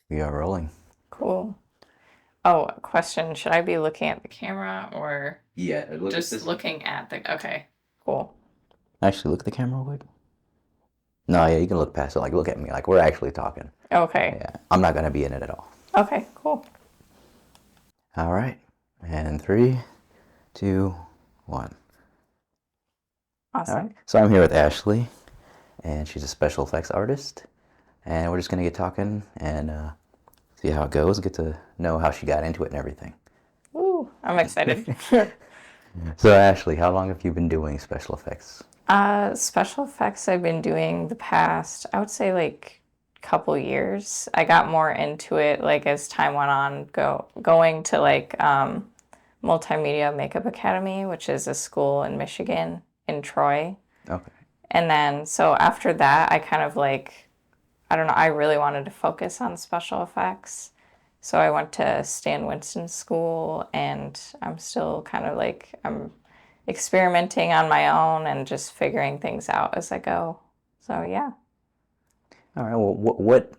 We are rolling. Cool. Oh, question. Should I be looking at the camera or Yeah, look at just this one. looking at the. Okay, cool. Actually, look at the camera real quick. No, yeah, you can look past it. Like, look at me. Like, we're actually talking. Okay. Yeah, I'm not gonna be in it at all. Okay, cool. All right. And three, two, one. All right. Awesome. So I'm here with Ashley, and she's a special effects artist, and we're just gonna get talking and see how it goes. Get to know how she got into it and everything. Woo, I'm excited. So Ashley, how long have you been doing special effects? Special effects I've been doing the past, I would say like couple years. I got more into it like as time went on, going to like Multimedia Makeup Academy, which is a school in Michigan in Troy. Okay. And then so after that, I kind of like I don't know, I really wanted to focus on special effects. So I went to Stan Winston School and I'm still kind of like I'm experimenting on my own and just figuring things out as I go. So yeah, All right. Well, what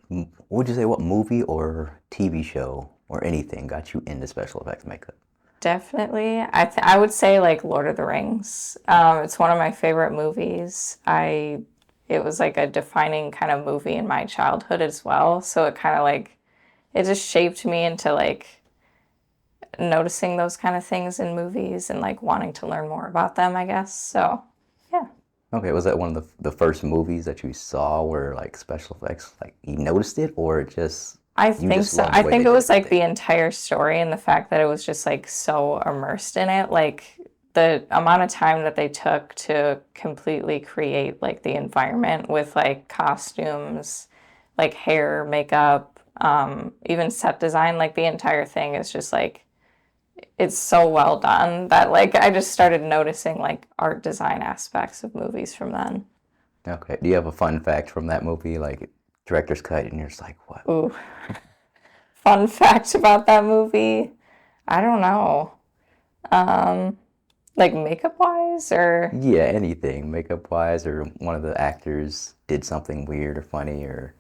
would you say? What movie or TV show or anything got you into special effects makeup? definitely. I would say like Lord of the Rings. It's one of my favorite movies. I It was like a defining kind of movie in my childhood as well. So it kind of like it just shaped me into like noticing those kind of things in movies and like wanting to learn more about them, I guess. So, yeah. Okay, was that one of the first movies that you saw where like special effects, like you noticed it, or just I you think just so. loved the I way they think it did was like everything? the entire story and the fact that it was just like so immersed in it. Like the amount of time that they took to completely create like the environment with like costumes, like hair, makeup, even set design, like the entire thing is just like it's so well done that like I just started noticing like art design aspects of movies from then. Okay. Do you have a fun fact from that movie, like director's cut, and you're just like, what? Ooh, fun fact about that movie. I don't know. Like makeup wise or Yeah, anything, makeup wise, or one of the actors did something weird or funny, or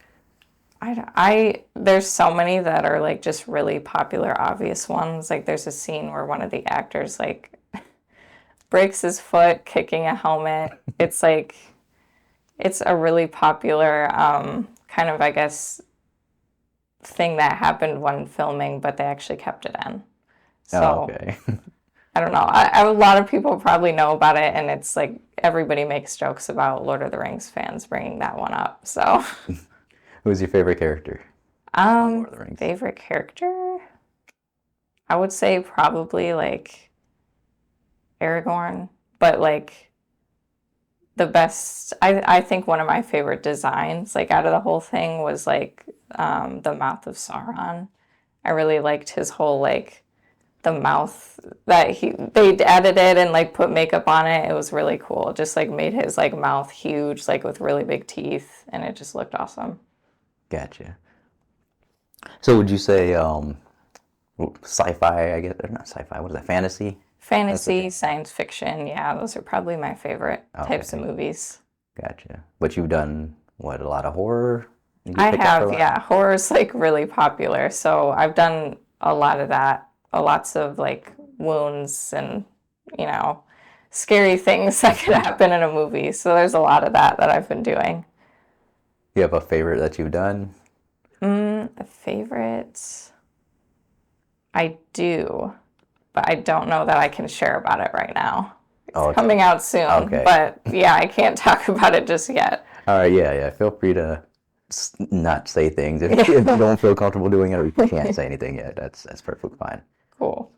there's so many that are like just really popular obvious ones. Like there's a scene where one of the actors like breaks his foot kicking a helmet. It's like it's a really popular kind of I guess thing that happened when filming, but they actually kept it in. oh, So okay. I don't know. A lot of people probably know about it, and it's like everybody makes jokes about Lord of the Rings fans bringing that one up. So, Who's your favorite character on Lord of the Rings? favorite character? I would say probably like Aragorn, but like the best, I think one of my favorite designs, like out of the whole thing, was like the Mouth of Sauron. I really liked his whole like the mouth that they added it and like put makeup on it. It was really cool. It just like made his like mouth huge, like with really big teeth, and it just looked awesome. Gotcha. So would you say sci-fi? I guess or not sci-fi. What is that? Fantasy? That's the Fantasy, science fiction, yeah, those are probably my favorite types of okay. movies. Gotcha. But you've done what? A lot of horror. You get I picked up for a have, lot. yeah, horror's like really popular, so I've done a lot of that, lots of like wounds and you know scary things that could happen in a movie. So there's a lot of that that I've been doing. You have a favorite that you've done? A favorite? I do, but I don't know that I can share about it right now. It's Oh, it's coming out soon, okay. but yeah, I can't talk about it just yet. All right. Yeah, yeah. Feel free to not say things if you Yeah. don't feel comfortable doing it or you can't say anything yet. That's perfectly fine. Cool.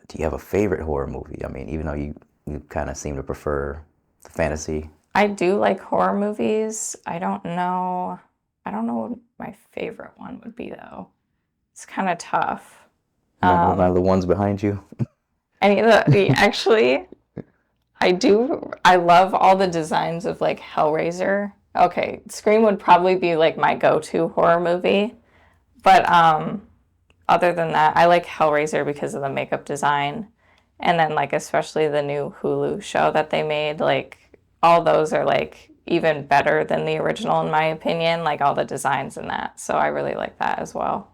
Do you have a favorite horror movie? I mean, even though you kind of seem to prefer the fantasy. I do like horror movies. I don't know what my favorite one would be though. It's kind of tough. None of the ones behind you. Any of actually, I love all the designs of like Hellraiser. Okay, Scream would probably be like my go-to horror movie. But other than that, I like Hellraiser because of the makeup design. And then like especially the new Hulu show that they made, like all those are like even better than the original in my opinion, like all the designs in that. So I really like that as well.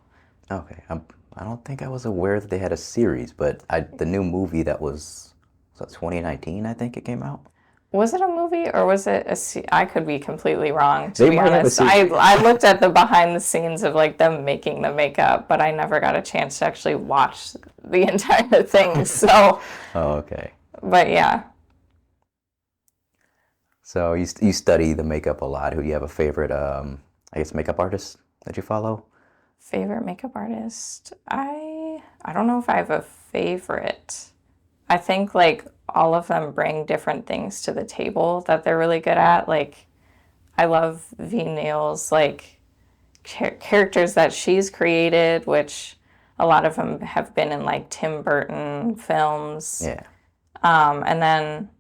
Okay. I don't think I was aware that they had a series, but the new movie was that 2019, I think it came out. Was it a movie or was it I could be completely wrong, to They be might have a honest. series. I looked at the behind the scenes of like them making the makeup, but I never got a chance to actually watch the entire thing. So, Oh, okay. but yeah. So you study the makeup a lot. Who do you have a favorite, I guess, makeup artist that you follow? Favorite makeup artist? I don't know if I have a favorite. I think like all of them bring different things to the table that they're really good at. Like I love V Neil's like characters that she's created, which a lot of them have been in like Tim Burton films. Yeah. And then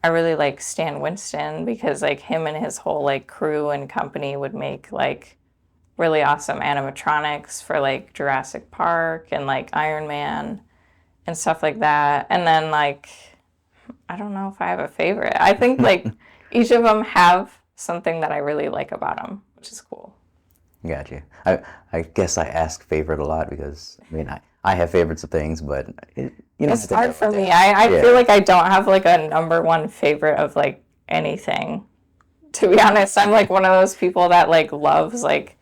I really like Stan Winston because like him and his whole like crew and company would make like really awesome animatronics for like Jurassic Park and like Iron Man and stuff like that. And then like I don't know if I have a favorite. I think like each of them have something that I really like about them, which is cool. Got you. I guess I ask favorite a lot because I mean I have favorites of things, but you don't It's have to hard know for me. that. I Yeah. feel like I don't have like a number one favorite of like anything. To be honest, I'm like one of those people that like loves like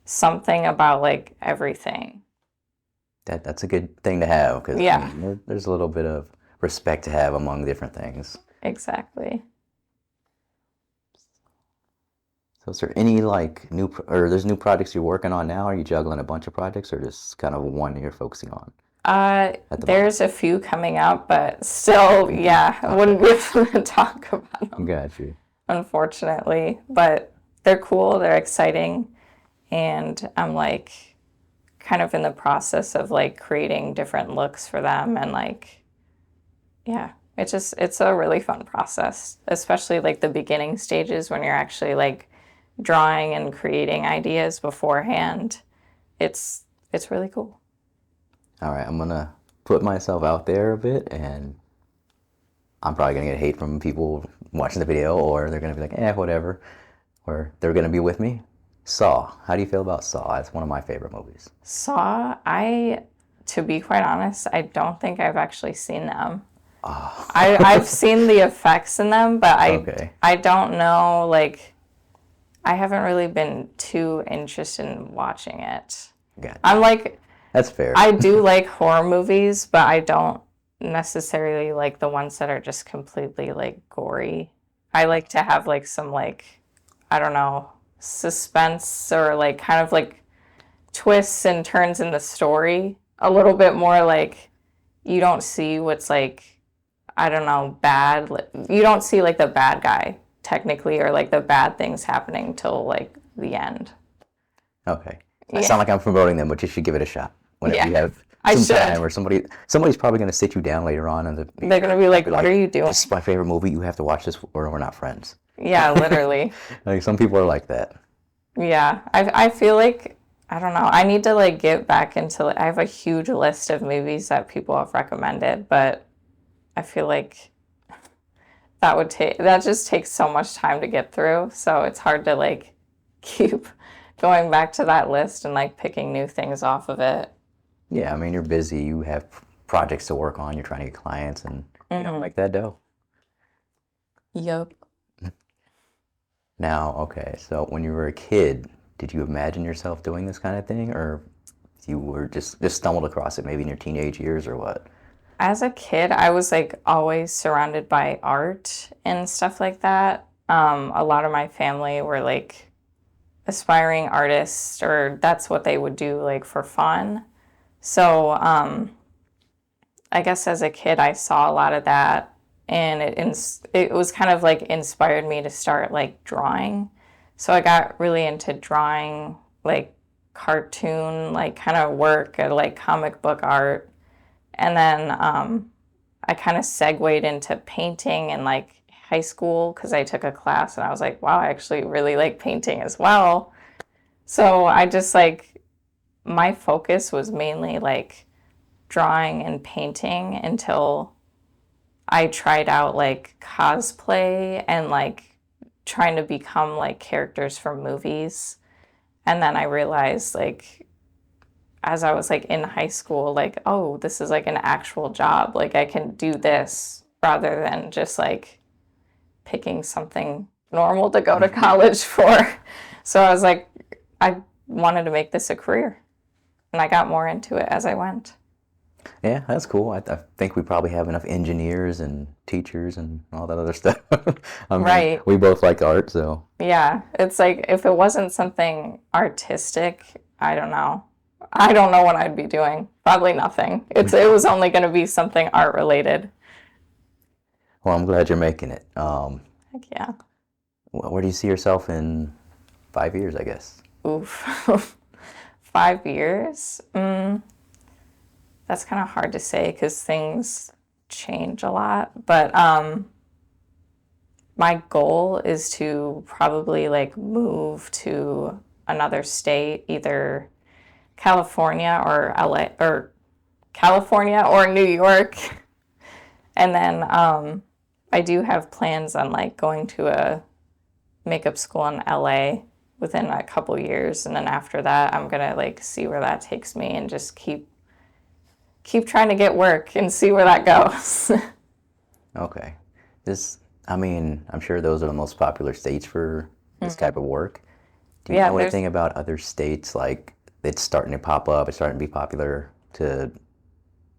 something about like everything. That's a good thing to have because I Yeah, mean there's a little bit of respect to have among different things. exactly. So is there any like or there's new projects you're working on now? Are you juggling a bunch of projects or just kind of one you're focusing on at the moment? There's a few coming up, but still, yeah, I wouldn't be able to talk about them, Got you. unfortunately. But they're cool, they're exciting, and I'm like kind of in the process of like creating different looks for them and like yeah, it's a really fun process, especially like the beginning stages when you're actually like drawing and creating ideas beforehand. It's really cool. All right, I'm gonna put myself out there a bit, and I'm probably gonna get hate from people watching the video, or they're gonna be like, whatever, or they're gonna be with me. Saw. How do you feel about Saw? It's one of my favorite movies. Saw, to be quite honest, I don't think I've actually seen them. Oh, I've seen the effects in them, but okay. I don't know, like, I haven't really been too interested in watching it. Gotcha. I'm like, That's fair. I do like horror movies, but I don't necessarily like the ones that are just completely like gory. I like to have like some like, I don't know, suspense or like kind of like twists and turns in the story. A little bit more like you don't see what's like, I don't know, bad. You don't see like the bad guy technically or like the bad things happening till like the end. Okay. I Yeah. sound like I'm promoting them, but you should give it a shot whenever Yeah, you have I some should. time, or somebody's probably gonna sit you down later on, and They're gonna be like, "What are you doing?" This is my favorite movie. You have to watch this, or we're not friends. Yeah, literally. Like some people are like that. Yeah, I feel like I don't know. I need to like get back into. I have a huge list of movies that people have recommended, but I feel like that just takes so much time to get through. So it's hard to like keep going back to that list and like picking new things off of it. Yeah, I mean, you're busy. You have projects to work on. You're trying to get clients, and make that dough. Yup. Now, okay, so when you were a kid, did you imagine yourself doing this kind of thing, or you were just stumbled across it maybe in your teenage years, or what? As a kid, I was like always surrounded by art and stuff like that. A lot of my family were like aspiring artists, or that's what they would do like for fun. So I guess as a kid, I saw a lot of that, and it was kind of like inspired me to start like drawing. So I got really into drawing, like cartoon, like kind of work, or like comic book art, and then I kind of segued into painting in like high school because I took a class, and I was like, wow, I actually really like painting as well. So I just like my focus was mainly like drawing and painting until I tried out like cosplay and like trying to become like characters from movies. And then I realized like as I was like in high school, like, oh, this is like an actual job. Like I can do this rather than just like picking something normal to go to college for. So I was like, I wanted to make this a career. And I got more into it as I went. Yeah, that's cool. I think we probably have enough engineers and teachers and all that other stuff. I mean, Right. we both like art, so Yeah. It's like if it wasn't something artistic, I don't know. I don't know what I'd be doing. Probably nothing. It was only going to be something art related. well, I'm glad you're making it. Heck yeah. Where do you see yourself in 5 years, I guess? Oof. 5 years? That's kind of hard to say because things change a lot. But my goal is to probably like move to another state, either California or LA or California or New York. And then I do have plans on like going to a makeup school in LA within a couple years, and then after that I'm gonna like see where that takes me and just keep trying to get work and see where that goes. Okay. I mean, I'm sure those are the most popular states for this type of work. Do you Yeah, know there's anything about other states, like it's starting to pop up, it's starting to be popular to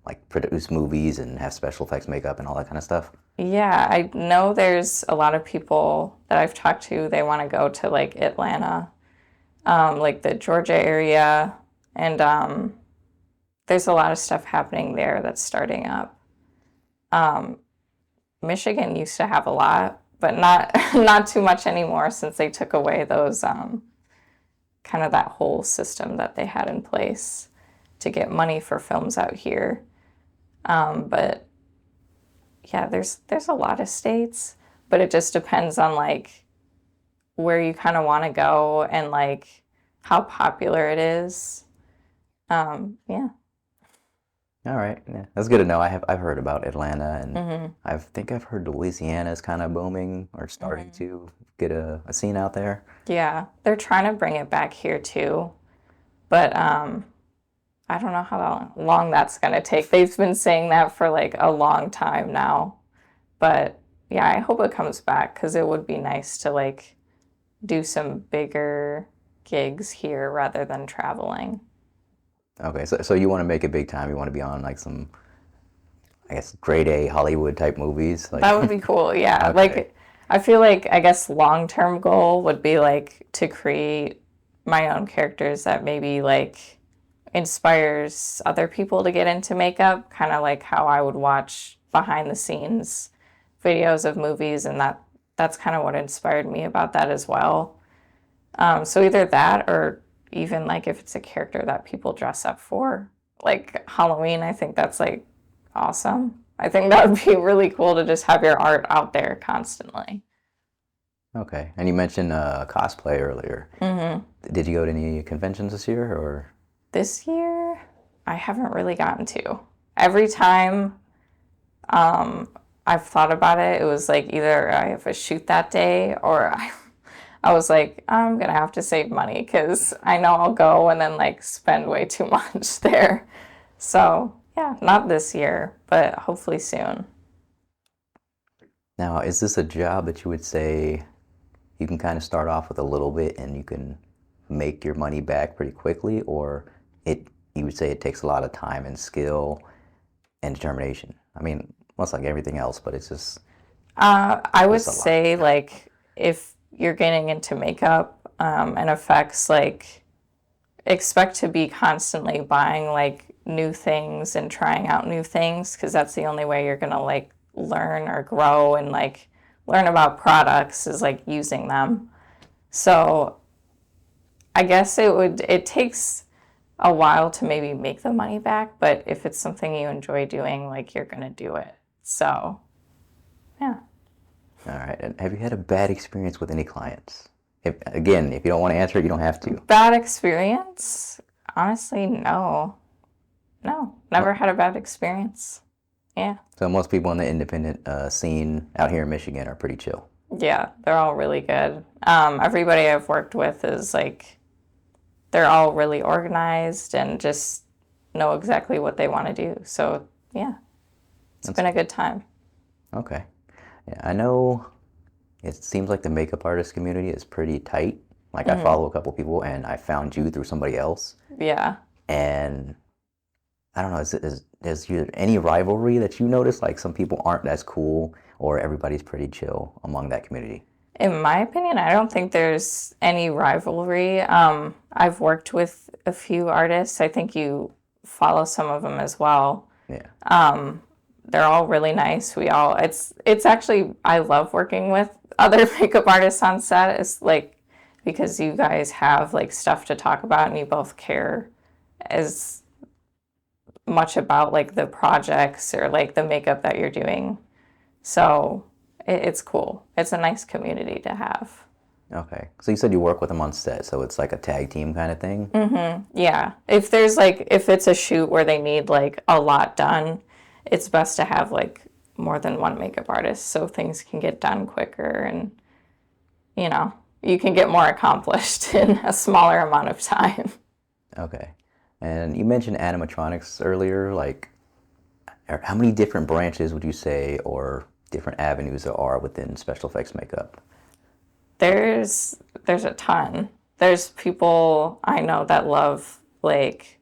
like produce movies and have special effects makeup and all that kind of stuff? yeah, I know there's a lot of people that I've talked to, they want to go to like Atlanta, like the Georgia area, and there's a lot of stuff happening there that's starting up. Michigan used to have a lot, but not not too much anymore since they took away those kind of that whole system that they had in place to get money for films out here. But yeah, there's a lot of states, but it just depends on like where you kind of want to go and like how popular it is. Yeah. All right, yeah, that's good to know. I've heard about Atlanta, and I think I've heard Louisiana is kind of booming or starting to get a scene out there. Yeah, they're trying to bring it back here too, but I don't know how long that's going to take. They've been saying that for like a long time now. But yeah, I hope it comes back because it would be nice to like do some bigger gigs here rather than traveling. Okay, so you want to make it big time? You want to be on like some, I guess, grade A Hollywood type movies, like That would be cool. Yeah. okay, Like I feel like I guess long-term goal would be like to create my own characters that maybe like inspires other people to get into makeup, kind of like how I would watch behind the scenes videos of movies, and that's kind of what inspired me about that as well. So either that or even like if it's a character that people dress up for, like Halloween, I think that's like awesome. I think that would be really cool to just have your art out there constantly. okay. And you mentioned cosplay earlier. Did you go to any conventions this year, or? This year, I haven't really gotten to. Every time I've thought about it, it was like either I have a shoot that day or I was like, I'm gonna have to save money because I know I'll go and then like spend way too much there. So yeah, not this year, but hopefully soon. Now, is this a job that you would say you can kind of start off with a little bit and you can make your money back pretty quickly, or you would say it takes a lot of time and skill and determination? I mean, well, it's like everything else, but it's just I would it's a lot. say like if you're getting into makeup and effects, like expect to be constantly buying like new things and trying out new things because that's the only way you're gonna like learn or grow and like learn about products is like using them. So I guess it takes a while to maybe make the money back, but if it's something you enjoy doing, like you're gonna do it. So yeah. All right. And have you had a bad experience with any clients? If you don't want to answer it, you don't have to. Bad experience? Honestly, no. No, never had a bad experience. Yeah. So most people in the independent scene out here in Michigan are pretty chill. Yeah, they're all really good. Everybody I've worked with is like, they're all really organized and just know exactly what they want to do. So, yeah, it's That's been a good time. okay. Yeah, I know it seems like the makeup artist community is pretty tight. Like I follow a couple people and I found you through somebody else. Yeah. And I don't know, is there any rivalry that you notice? Like some people aren't as cool or everybody's pretty chill among that community? In my opinion, I don't think there's any rivalry. I've worked with a few artists. I think you follow some of them as well. Yeah. They're all really nice. It's actually, I love working with other makeup artists on set. It's like, because you guys have like stuff to talk about and you both care as much about like the projects or like the makeup that you're doing. So it's cool. It's a nice community to have. Okay. So you said you work with them on set, so it's like a tag team kind of thing? Yeah. If it's a shoot where they need like a lot done, it's best to have like more than one makeup artist so things can get done quicker and, you know, you can get more accomplished in a smaller amount of time. Okay. And you mentioned animatronics earlier. Like, how many different branches would you say or different avenues there are within special effects makeup? There's a ton. There's people I know that love like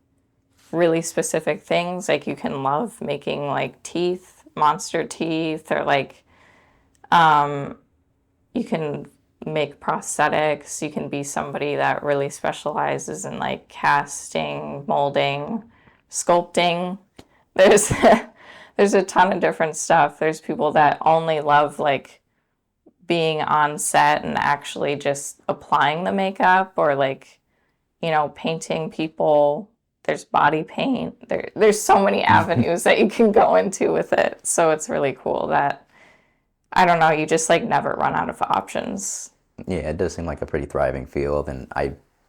really specific things. Like you can love making like teeth, monster teeth, or like you can make prosthetics. You can be somebody that really specializes in like casting, molding, sculpting. There's there's a ton of different stuff. There's people that only love like being on set and actually just applying the makeup or like, you know, painting people. There's body paint. There's so many avenues that you can go into with it. So it's really cool that I don't know, you just like never run out of options. Yeah, it does seem like a pretty thriving field, and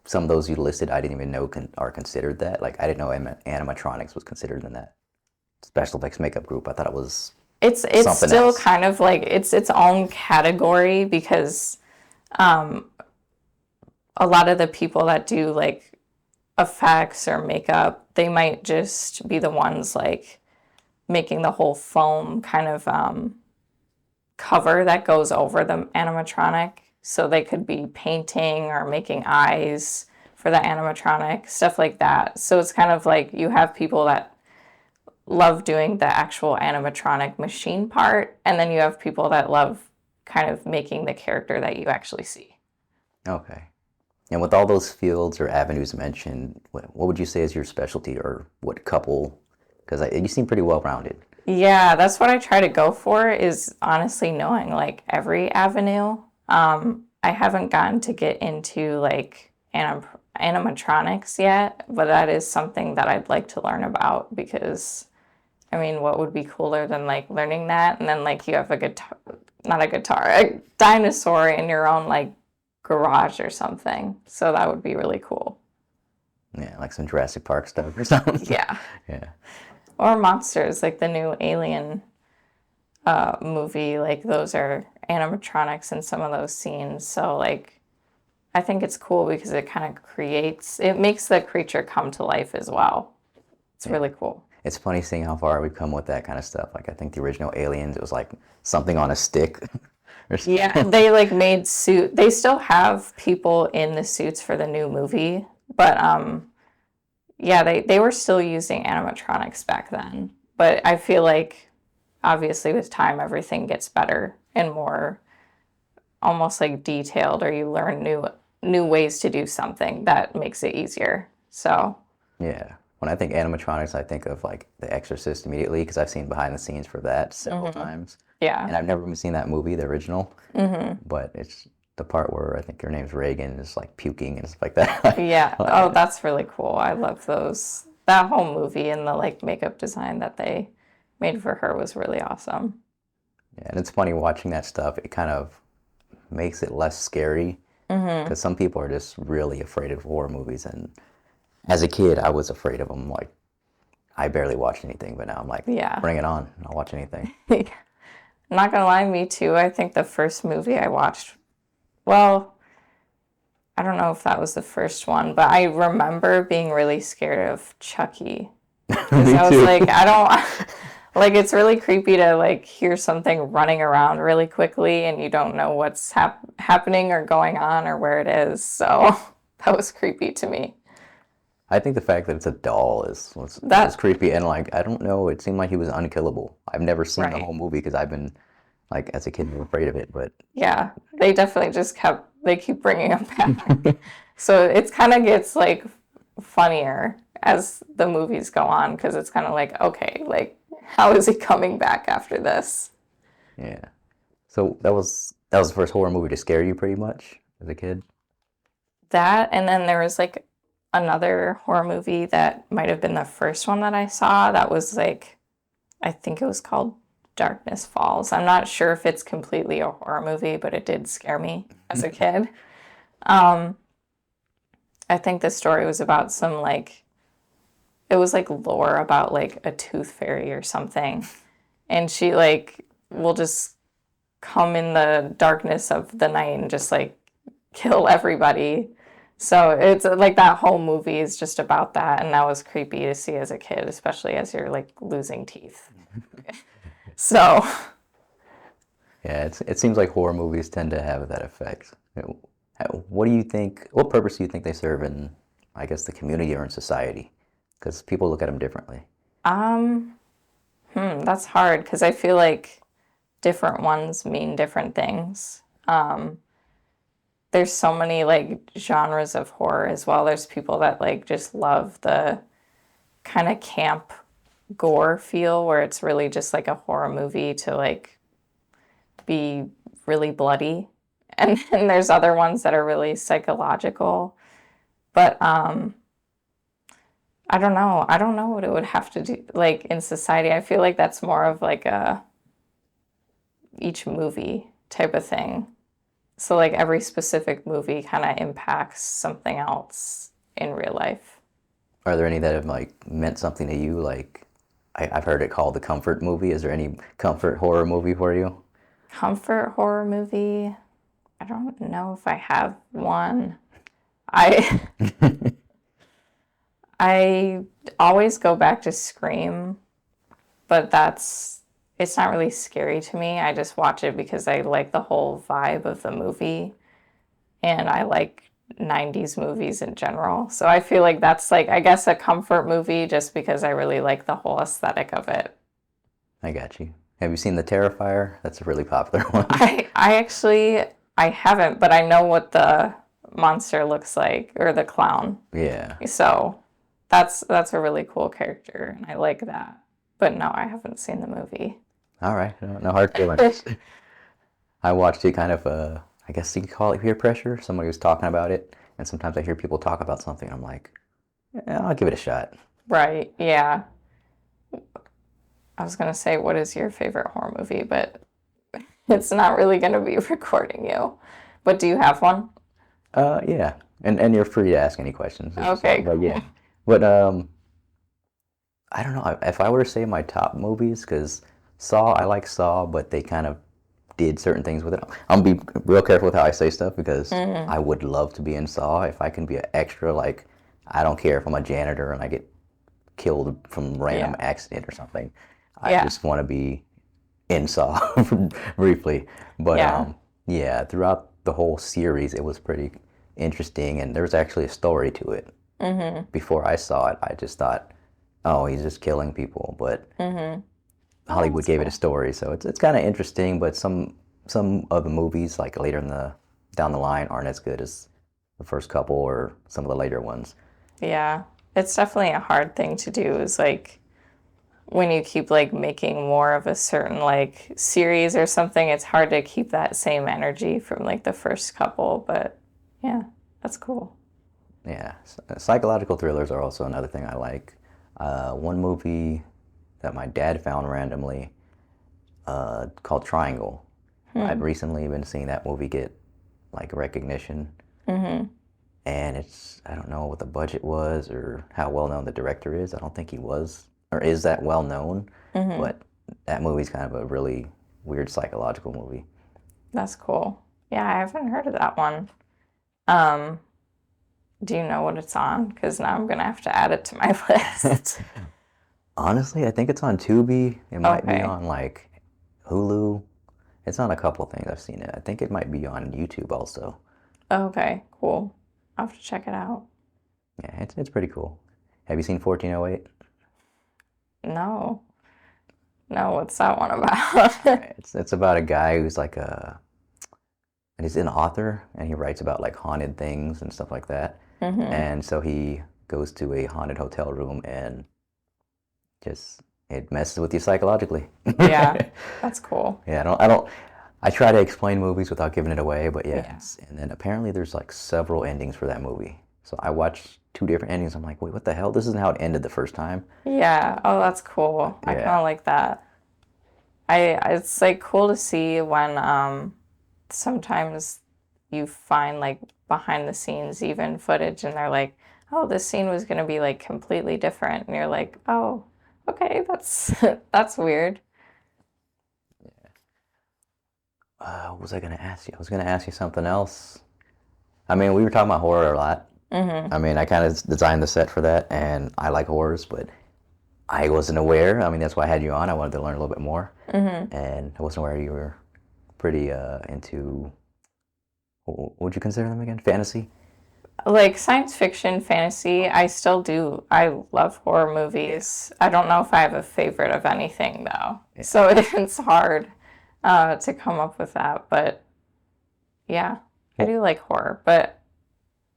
some of those you listed I didn't even know are considered that. Like I didn't know animatronics was considered in that special effects makeup group. I thought it was It's something still else. kind of like its own category because a lot of the people that do like effects or makeup, they might just be the ones like making the whole foam kind of cover that goes over the animatronic. So they could be painting or making eyes for the animatronic, stuff like that. So it's kind of like you have people that love doing the actual animatronic machine part, and then you have people that love kind of making the character that you actually see. Okay. And with all those fields or avenues mentioned, what would you say is your specialty or what couple? Because you seem pretty well rounded. Yeah, that's what I try to go for is honestly knowing like every avenue. I haven't gotten to get into like animatronics yet, but that is something that I'd like to learn about because I mean, what would be cooler than like learning that and then like you have a guitar, not a guitar, a dinosaur in your own like garage or something. So that would be really cool. Yeah, like some Jurassic Park stuff or something. Yeah. Yeah. Or monsters, like the new Alien movie, like those are animatronics in some of those scenes. So like I think it's cool because it makes the creature come to life as well. It's Yeah. really cool. It's funny seeing how far we've come with that kind of stuff. Like I think the original Aliens, it was like something on a stick. Yeah, they like made suit. They still have people in the suits for the new movie, but yeah, they were still using animatronics back then. But I feel like obviously with time everything gets better and more almost like detailed or you learn new ways to do something that makes it easier. So, Yeah. When I think animatronics, I think of like The Exorcist immediately because I've seen behind the scenes for that several times. yeah. And I've never even seen that movie, the original. But it's the part where I think her name's Reagan is like puking and stuff like that. Yeah. Oh, that's really cool. I love those. That whole movie and the like makeup design that they made for her was really awesome. Yeah, and it's funny watching that stuff. It kind of makes it less scary because some people are just really afraid of horror movies. And as a kid, I was afraid of them. Like I barely watched anything, but now I'm like, Yeah. bring it on. I'll watch anything. not gonna lie, me too. I think the first movie I watched, well, I don't know if that was the first one, but I remember being really scared of Chucky because Me I was too. like, I don't like it's really creepy to like hear something running around really quickly and you don't know what's happening or going on or where it is. So that was creepy to me. I think the fact that it's a doll is That creepy, and like I don't know, it seemed like he was unkillable. I've never seen the right. whole movie because I've been like as a kid afraid of it, but Yeah, they definitely just they keep bringing him back. So it's kind of gets like funnier as the movies go on because it's kind of like, okay, like how is he coming back after this? yeah. So that was the first horror movie to scare you pretty much as a kid. That, and then there was like another horror movie that might have been the first one that I saw that was like, I think it was called Darkness Falls. I'm not sure if it's completely a horror movie, but it did scare me as a kid. Um, I think the story was about some like, it was like lore about like a tooth fairy or something. And she like will just come in the darkness of the night and just like kill everybody. So it's like that whole movie is just about that. And that was creepy to see as a kid, especially as you're like losing teeth. So, Yeah, it seems like horror movies tend to have that effect. What do you think? What purpose do you think they serve in, I guess, the community or in society? Because people look at them differently. um, that's hard because I feel like different ones mean different things. There's so many like genres of horror as well. There's people that like just love the kind of camp gore feel where it's really just like a horror movie to like be really bloody. And then there's other ones that are really psychological. But I don't know. I don't know what it would have to do like in society. I feel like that's more of like a each movie type of thing. So like every specific movie kind of impacts something else in real life. Are there any that have like meant something to you? Like I've heard it called the comfort movie. Is there any comfort horror movie for you? Comfort horror movie. I don't know if I have one. I I always go back to Scream, but it's not really scary to me. I just watch it because I like the whole vibe of the movie and I like 90s movies in general. So I feel like that's like I guess a comfort movie just because I really like the whole aesthetic of it. I got you. Have you seen The Terrifier? That's a really popular one. I actually I haven't, but I know what the monster looks like or the clown. Yeah. So that's a really cool character and I like that. But no, I haven't seen the movie. All right. No hard feelings. I watched it kind of, I guess you could call it peer pressure. Somebody was talking about it, and sometimes I hear people talk about something, and I'm like, yeah, I'll give it a shot. Right. Yeah. I was gonna say, what is your favorite horror movie? But it's not really gonna be recording you. But do you have one? Yeah, and you're free to ask any questions. Okay, But yeah, cool. but I don't know if I were to say my top movies, because Saw, I like Saw, but they kind of did certain things with it. I'm gonna be real careful with how I say stuff because I would love to be in Saw if I can be an extra. Like, I don't care if I'm a janitor and I get killed from random Yeah. accident or something. I Yeah. just want to be in Saw briefly. But Yeah. yeah, throughout the whole series, it was pretty interesting, and there was actually a story to it. Before I saw it, I just thought, oh, he's just killing people, but Oh, Hollywood that's gave it a cool. story, so it's kind of interesting. But some of the movies, like later in the down the line, aren't as good as the first couple or some of the later ones. Yeah. It's definitely a hard thing to do is like when you keep like making more of a certain like series or something, it's hard to keep that same energy from like the first couple, but yeah, that's cool. Yeah, psychological thrillers are also another thing I like. One movie that my dad found randomly called Triangle. I've recently been seeing that movie get like recognition, and I don't know what the budget was or how well known the director is. I don't think he was or is that well known, but that movie's kind of a really weird psychological movie. That's cool. Yeah, I haven't heard of that one. Um, do you know what it's on? Because now I'm gonna have to add it to my list. Honestly, I think it's on Tubi. It might be Okay. on like Hulu. It's on a couple things I've seen it. I think it might be on YouTube also. Okay, cool. I'll have to check it out. Yeah, it's pretty cool. Have you seen 1408? No. No, what's that one All about? right, it's about a guy who's like and he's an author and he writes about like haunted things and stuff like that. hmm And so he goes to a haunted hotel room and just it messes with you psychologically. Yeah, that's cool. Yeah, I try to explain movies without giving it away, but yeah, Yeah. and then apparently there's like several endings for that movie. So I watched two different endings. I'm like, wait, what the hell? This isn't how it ended the first time. Yeah. Oh, that's cool. I kind Yeah. of like that. It's like cool to see when sometimes you find like behind the scenes even footage and they're like, "Oh, this scene was going to be like completely different." And you're like, "Oh, okay, that's that's weird." What was I gonna ask you? I was gonna ask you something else. I mean, we were talking about horror a lot. hmm I mean, I kind of designed the set for that, and I like horrors, but I wasn't aware. I mean, that's why I had you on. I wanted to learn a little bit more, hmm and I wasn't aware you were pretty into. What would you consider them again? Fantasy? Like science fiction, fantasy, I still do. I love horror Yeah. movies. I don't know if I have a favorite of anything though. Yeah. So it's hard to come up with that. But yeah, I Well, do like horror, but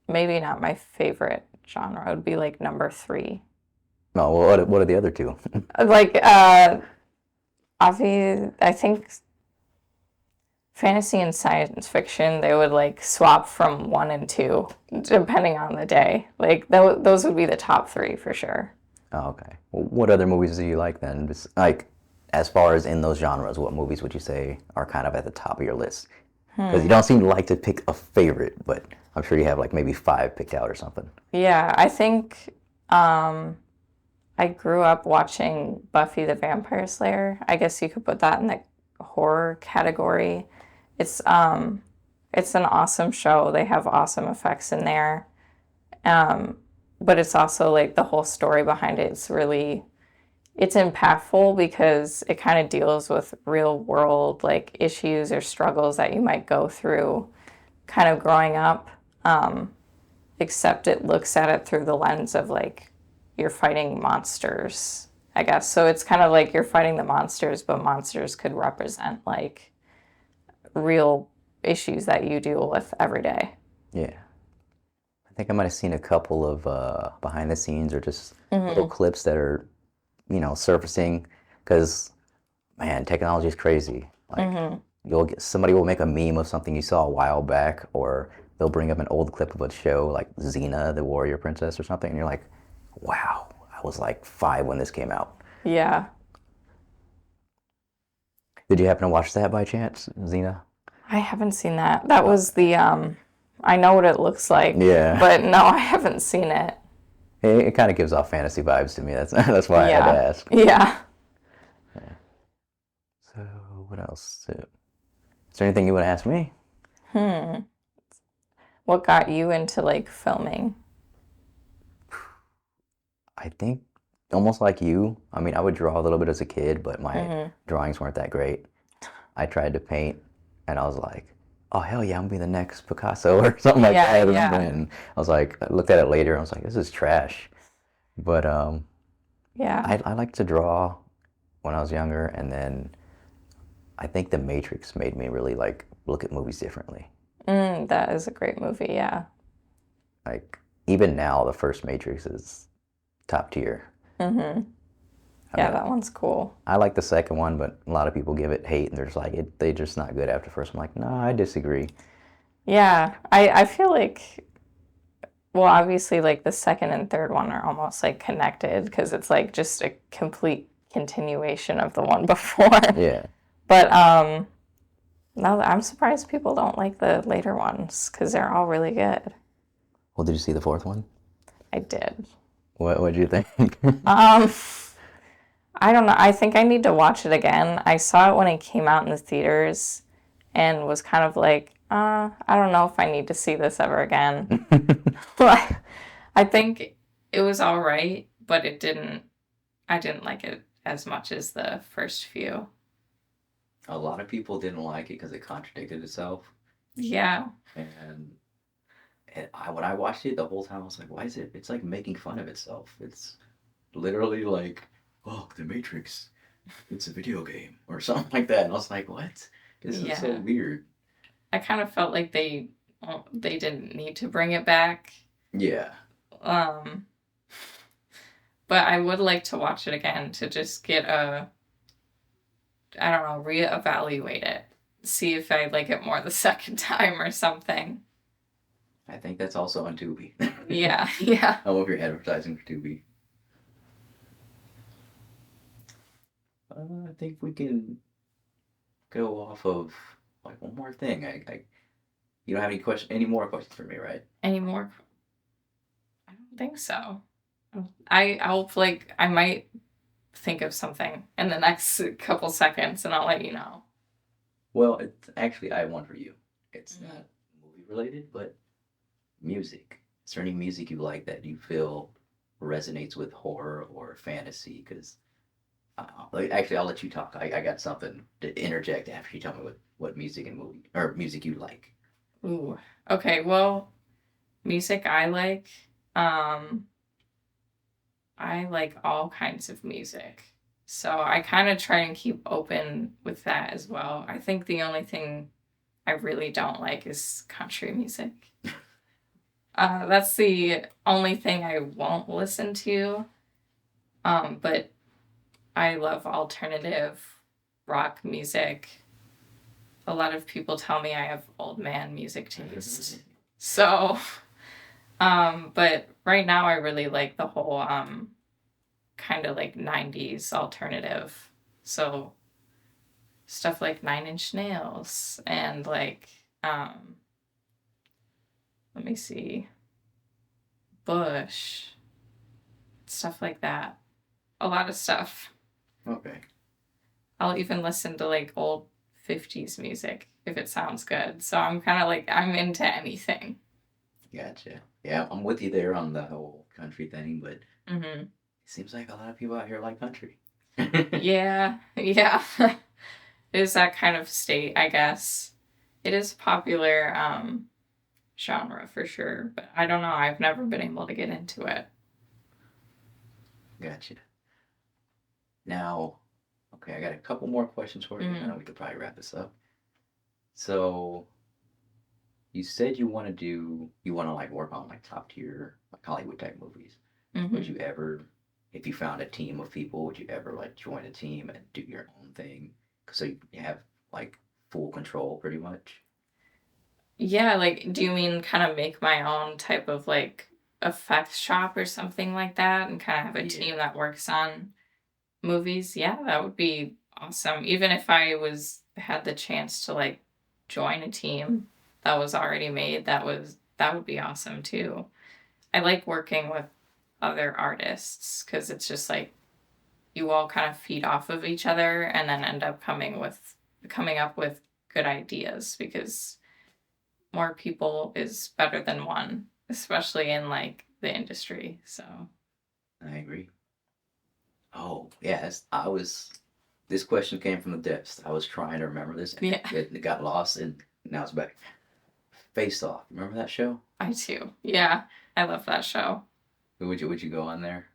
maybe not my favorite genre. It would be like number three. no. Well, what are the other two? Like, obviously, I think fantasy and science fiction, they would like swap from one and two depending on the day. Like, those would be the top three for sure. Oh, okay. Well, what other movies do you like then? Like, as far as in those genres, what movies would you say are kind of at the top of your list? Because you don't seem to like to pick a favorite, but I'm sure you have like maybe five picked out or something. Yeah, I think um, I grew up watching Buffy the Vampire Slayer. I guess you could put that in the horror category. It's um, it's an awesome show. They have awesome effects in there. Um, but it's also like the whole story behind it. It's impactful because it kind of deals with real world like issues or struggles that you might go through kind of growing up. Um, except it looks at it through the lens of like you're fighting monsters, I guess. So it's kind of like you're fighting the monsters, but monsters could represent like real issues that you deal with every day. Yeah. I think I might have seen a couple of behind the scenes or just little hmm clips that are, surfacing because, man, technology is crazy. Like, hmm somebody will make a meme of something you saw a while back, or they'll bring up an old clip of a show like Xena, the Warrior Princess or something, and you're like, wow, I was like 5 when this came out. Yeah, Did you happen to watch that by chance, Xena? I haven't seen that. That was Okay. the I know what it looks like, Yeah. but no, I haven't seen it. It kind of gives off fantasy vibes to me. That's that's why I had to Yeah. ask. Yeah. So what else? Is there anything you want to ask me? Hmm. What got you into like filming? I think almost like you. I mean, I would draw a little bit as a kid, but my hmm drawings weren't that great. I tried to paint, and I was like, "Oh hell yeah, I'm gonna be the next Picasso or something like that." Yeah, I remember, yeah. and I was like, I looked at it later, and I was like, "This is trash." But Yeah. I like to draw when I was younger, and then I think The Matrix made me really like look at movies differently. That is a great movie. Yeah. Like even now, the first Matrix is top tier. hmm I Yeah, mean, that one's cool. I like the second one, but a lot of people give it hate, and they're just like, they're just not good after first. I'm like, no, I disagree. Yeah, I feel like well, obviously like the second and third one are almost like connected because it's like just a complete continuation of the one before. Yeah. But no, I'm surprised people don't like the later ones because they're all really good. Well, did you see the fourth one? I did. What did you think? Um, I don't know. I think I need to watch it again. I saw it when it came out in the theaters and was kind of like, I don't know if I need to see this ever again. Like, I think it was all right, but I didn't like it as much as the first few. A lot of people didn't like it because it contradicted itself. Yeah. And when I watched it the whole time, I was like, why is it? It's like making fun of itself. It's literally like, oh, The Matrix, it's a video game or something like that. And I was like, what? This is so Yeah. weird. I kind of felt like they didn't need to bring it back. Yeah. Um, but I would like to watch it again to just get I don't know, reevaluate it. See if I like it more the second time or something. I think that's also on Tubi. Yeah, yeah. I hope you're advertising for Tubi. I think we can go off of like one more thing. You don't have any more questions for me, right? Any more? I don't think so. I'll like I might think of something in the next couple seconds and I'll let you know. Well, it's actually I have one for you. It's Mm. not movie related, but music. Is there any music you like that you feel resonates with horror or fantasy? Because actually, I'll let you talk. I got something to interject after you tell me what music and movie or music you like. Ooh. Okay, well, music I like. Um, I like all kinds of music. So I kind of try and keep open with that as well. I think the only thing I really don't like is country music. That's the only thing I won't listen to. But I love alternative rock music. A lot of people tell me I have old man music taste. So, but right now I really like the whole kind of like 90s alternative. So stuff like Nine Inch Nails and like let me see, Bush, stuff like that. A lot of stuff. Okay, I'll even listen to like old 50s music if it sounds good. So I'm kind of like I'm into anything. gotcha. Yeah, I'm with you there on the whole country thing, but it Mhm. seems like a lot of people out here like country. Yeah. Yeah. It is that kind of state, I guess. It is popular genre for sure, but I don't know. I've never been able to get into it. Gotcha. Now, okay, I got a couple more questions for you, and then Mm-hmm. we could probably wrap this up. So, you said you want to like work on like top tier like Hollywood type movies. Would Mm-hmm. you ever, if you found a team of people, would you ever like join a team and do your own thing? So you have like full control pretty much? Yeah, like, do you mean kind of make my own type of like effects shop or something like that and kind of have a Yeah. team that works on movies? Yeah, that would be awesome. Even if I was had the chance to like join a team that was already made, that would be awesome too. I like working with other artists because it's just like you all kind of feed off of each other and then end up coming up with good ideas because more people is better than one, especially in like the industry. So I agree. Oh, yes. This question came from the depths. I was trying to remember this and yeah, it got lost and now it's back. Face Off. Remember that show? I too. Yeah, I love that show. Would you go on there?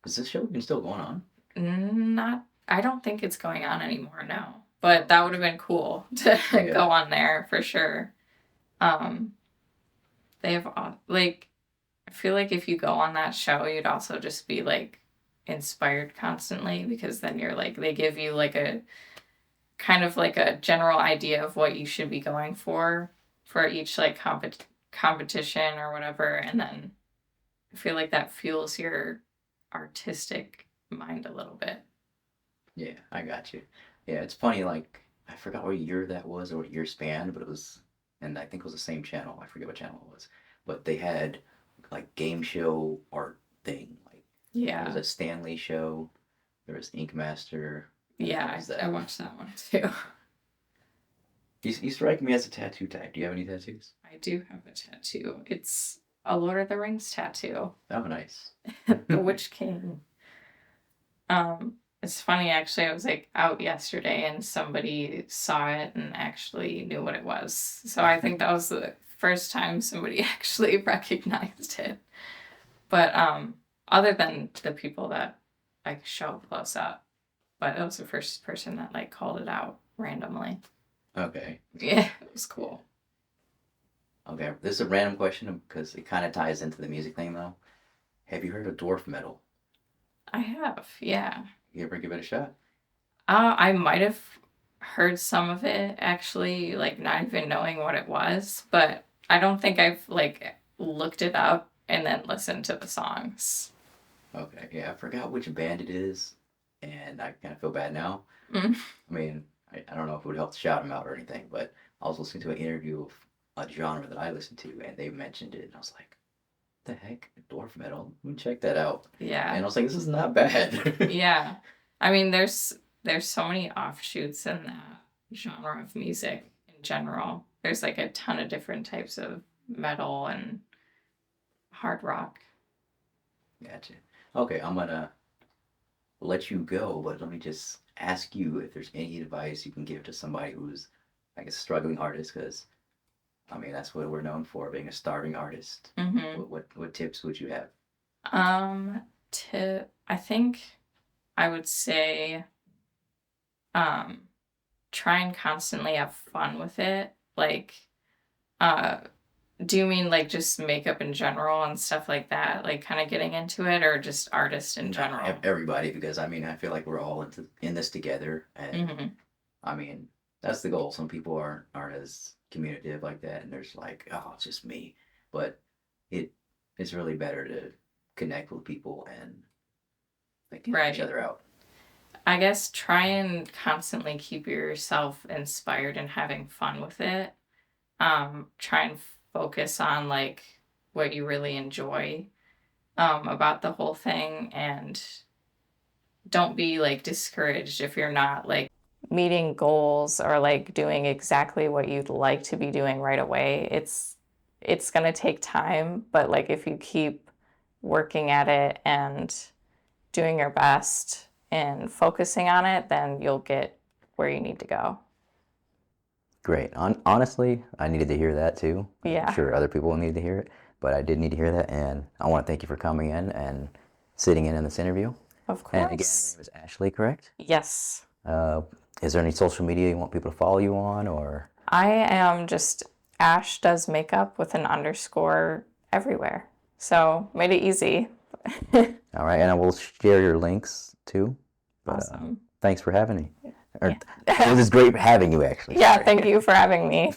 Is this show even still going on? Not, I don't think it's going on anymore now, but that would have been cool to Yeah. go on there for sure. Um, they have like I feel like if you go on that show, you'd also just be like inspired constantly because then you're like they give you like a kind of like a general idea of what you should be going for each like competition or whatever, and then I feel like that fuels your artistic mind a little bit. Yeah, I got you. Yeah, it's funny, like, I forgot what year that was or what year span, but it was, and I think it was the same channel. I forget what channel it was. But they had, like, game show art thing. Like, I think it was Yeah. a Stanley show. There was Ink Master. Yeah, I watched that one too. You strike me as a tattoo type. Do you have any tattoos? I do have a tattoo. It's a Lord of the Rings tattoo. Oh, nice. The Witch King. It's funny actually. I was like out yesterday and somebody saw it and actually knew what it was. So I think that was the first time somebody actually recognized it. But other than the people that like show close up, but it was the first person that like called it out randomly. Okay. Yeah, it was cool. Okay, this is a random question because it kind of ties into the music thing though. Have you heard of dwarf metal? I have, yeah. You ever give it a shot? I might have heard some of it actually, like not even knowing what it was, but I don't think I've like looked it up and then listened to the songs. Okay, yeah, I forgot which band it is, and I kind of feel bad now. Mm. I mean, I don't know if it would help to shout them out or anything, but I was listening to an interview of a genre that I listen to, and they mentioned it, and I was like, the heck, dwarf metal? Let me check that out. Yeah. And I was like, this is not bad. Yeah. I mean, there's so many offshoots in that genre of music in general. There's like a ton of different types of metal and hard rock. Gotcha. Okay, I'm gonna let you go, but let me just ask you if there's any advice you can give to somebody who's, I guess, a struggling artist, because I mean that's what we're known for, being a starving artist. Mm-hmm. What tips would you have? I think I would say, try and constantly have fun with it. Like, do you mean like just makeup in general and stuff like that? Like kind of getting into it, or just artists in general? Everybody, because I mean I feel like we're all in this together, and Mm-hmm. I mean that's the goal. Some people aren't as communicative like that, and there's like, oh, it's just me, but it it's really better to connect with people and like help each other out. I guess try and constantly keep yourself inspired and having fun with it. Try and focus on like what you really enjoy about the whole thing, and don't be like discouraged if you're not like meeting goals or like doing exactly what you'd like to be doing right away. It's going to take time, but like if you keep working at it and doing your best and focusing on it, then you'll get where you need to go. Great. Honestly, I needed to hear that too. Yeah. I'm sure other people needed to hear it, but I did need to hear that, and I want to thank you for coming in and sitting in this interview. Of course. And again, your name is Ashley, correct? Yes. Is there any social media you want people to follow you on, or? I am just Ash Does Makeup with an underscore everywhere. So made it easy. All right, and I will share your links too. But, awesome. Thanks for having me. Yeah. It was great having you, actually. Yeah, thank you for having me.